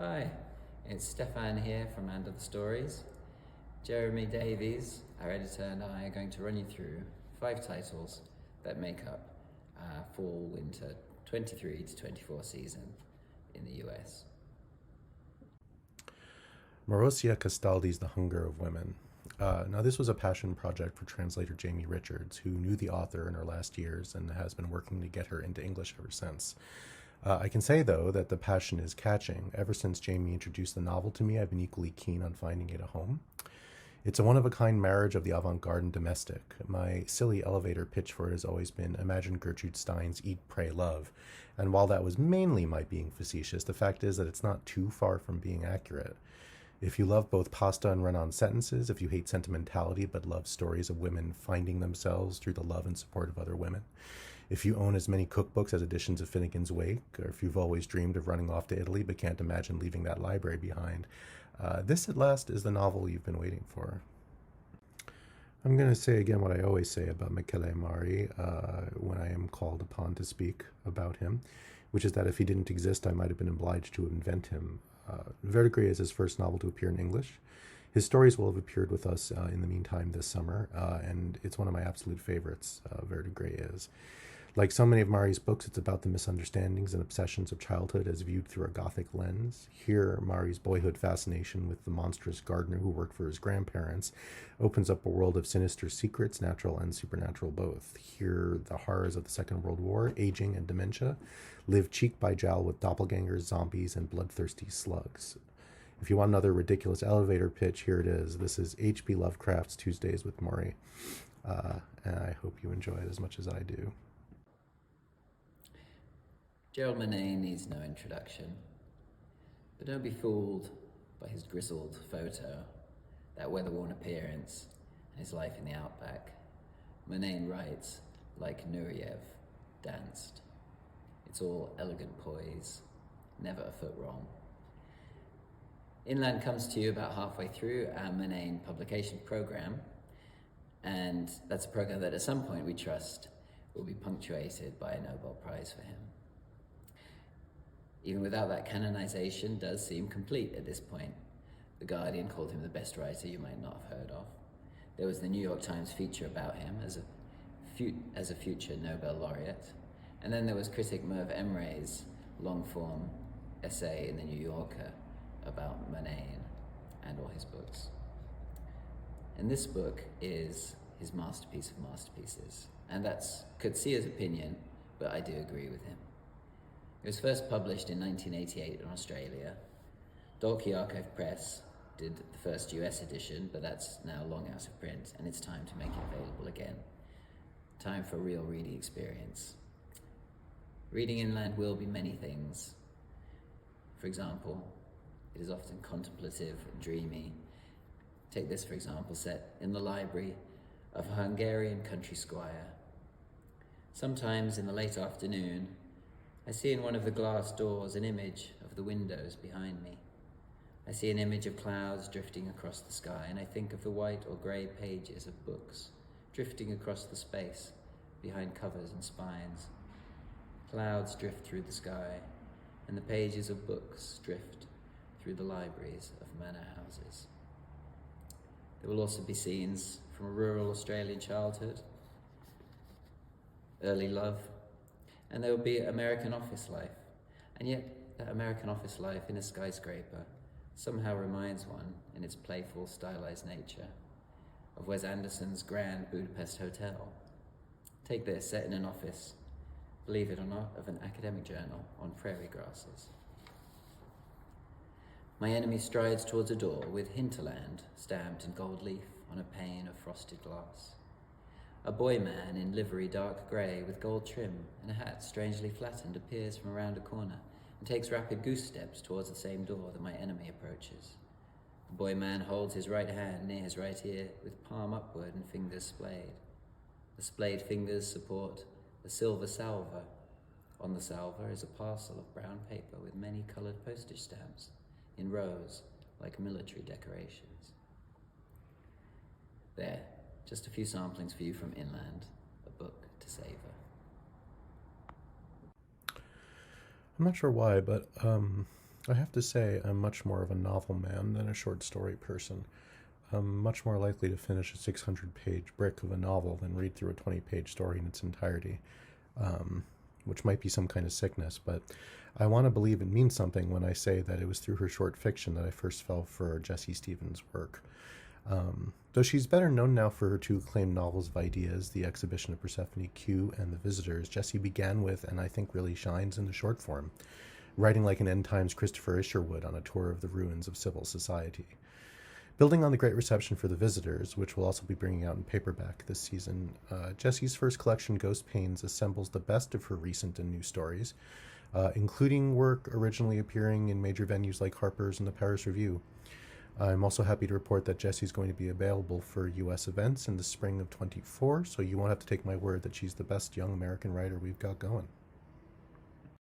Hi, it's Stefan here from Under the Stories. Jeremy Davies, our editor, and I are going to run you through 5 titles that make up fall-winter 23 to 24 season in the US. Marosia Castaldi's The Hunger of Women. Now, this was a passion project for translator Jamie Richards, who knew the author in her last years and has been working to get her into English ever since. I can say, though, that the passion is catching. Ever since Jamie introduced the novel to me, I've been equally keen on finding it a home. It's a one-of-a-kind marriage of the avant-garde and domestic. My silly elevator pitch for it has always been, imagine Gertrude Stein's Eat, Pray, Love. And while that was mainly my being facetious, the fact is that it's not too far from being accurate. If you love both pasta and run-on sentences, if you hate sentimentality but love stories of women finding themselves through the love and support of other women, if you own as many cookbooks as editions of Finnegan's Wake, or if you've always dreamed of running off to Italy but can't imagine leaving that library behind, this at last is the novel you've been waiting for. I'm going to say again what I always say about Michele Mari when I am called upon to speak about him, which is that if he didn't exist, I might have been obliged to invent him. Verdigris is his first novel to appear in English. His stories will have appeared with us in the meantime this summer, and it's one of my absolute favorites, Verdigris is. Like so many of Mari's books, it's about the misunderstandings and obsessions of childhood as viewed through a Gothic lens. Here, Mari's boyhood fascination with the monstrous gardener who worked for his grandparents opens up a world of sinister secrets, natural and supernatural both. Here, the horrors of the Second World War, aging, and dementia live cheek by jowl with doppelgangers, zombies, and bloodthirsty slugs. If you want another ridiculous elevator pitch, here it is. This is H.P. Lovecraft's Tuesdays with Morrie, and I hope you enjoy it as much as I do. Gerald Murnane needs no introduction, but don't be fooled by his grizzled photo, that weather-worn appearance, and his life in the outback. Murnane writes like Nureyev danced. It's all elegant poise, never a foot wrong. Inland comes to you about halfway through our Murnane publication program, and that's a program that at some point we trust will be punctuated by a Nobel Prize for him. Even without that canonization, does seem complete at this point. The Guardian called him the best writer you might not have heard of. There was the New York Times feature about him as a future Nobel laureate. And then there was critic Merv Emre's long-form essay in the New Yorker about Murnane and all his books. And this book is his masterpiece of masterpieces. And that's Coetzee's opinion, but I do agree with him. It was first published in 1988 in Australia. Dalkey Archive Press did the first US edition, but that's now long out of print, and it's time to make it available again. Time for a real reading experience. Reading inland will be many things. For example, it is often contemplative and dreamy. Take this, for example, set in the library of a Hungarian country squire. Sometimes in the late afternoon, I see in one of the glass doors an image of the windows behind me. I see an image of clouds drifting across the sky, and I think of the white or grey pages of books drifting across the space behind covers and spines. Clouds drift through the sky, and the pages of books drift through the libraries of manor houses. There will also be scenes from a rural Australian childhood, early love, and there will be American office life. And yet, that American office life in a skyscraper somehow reminds one, in its playful, stylized nature, of Wes Anderson's Grand Budapest Hotel. Take this, set in an office, believe it or not, of an academic journal on prairie grasses. My enemy strides towards a door with Hinterland stamped in gold leaf on a pane of frosted glass. A boy man in livery dark grey with gold trim and a hat strangely flattened appears from around a corner and takes rapid goose steps towards the same door that my enemy approaches. The boy man holds his right hand near his right ear with palm upward and fingers splayed. The splayed fingers support a silver salver. On the salver is a parcel of brown paper with many coloured postage stamps in rows like military decorations. There. Just a few samplings for you from Inland, a book to savor. I'm not sure why, but I have to say, I'm much more of a novel man than a short story person. I'm much more likely to finish a 600-page brick of a novel than read through a 20-page story in its entirety, which might be some kind of sickness, but I want to believe it means something when I say that it was through her short fiction that I first fell for Jessi Stevens' work. Though she's better known now for her two acclaimed novels of ideas, The Exhibition of Persephone Q and The Visitors, Jessi began with, and I think really shines in the short form, writing like an end times Christopher Isherwood on a tour of the ruins of civil society. Building on the great reception for The Visitors, which we'll also be bringing out in paperback this season, Jessi's first collection, Ghost Pains, assembles the best of her recent and new stories, including work originally appearing in major venues like Harper's and the Paris Review. I'm also happy to report that Jessi's going to be available for U.S. events in the spring of '24, so you won't have to take my word that she's the best young American writer we've got going.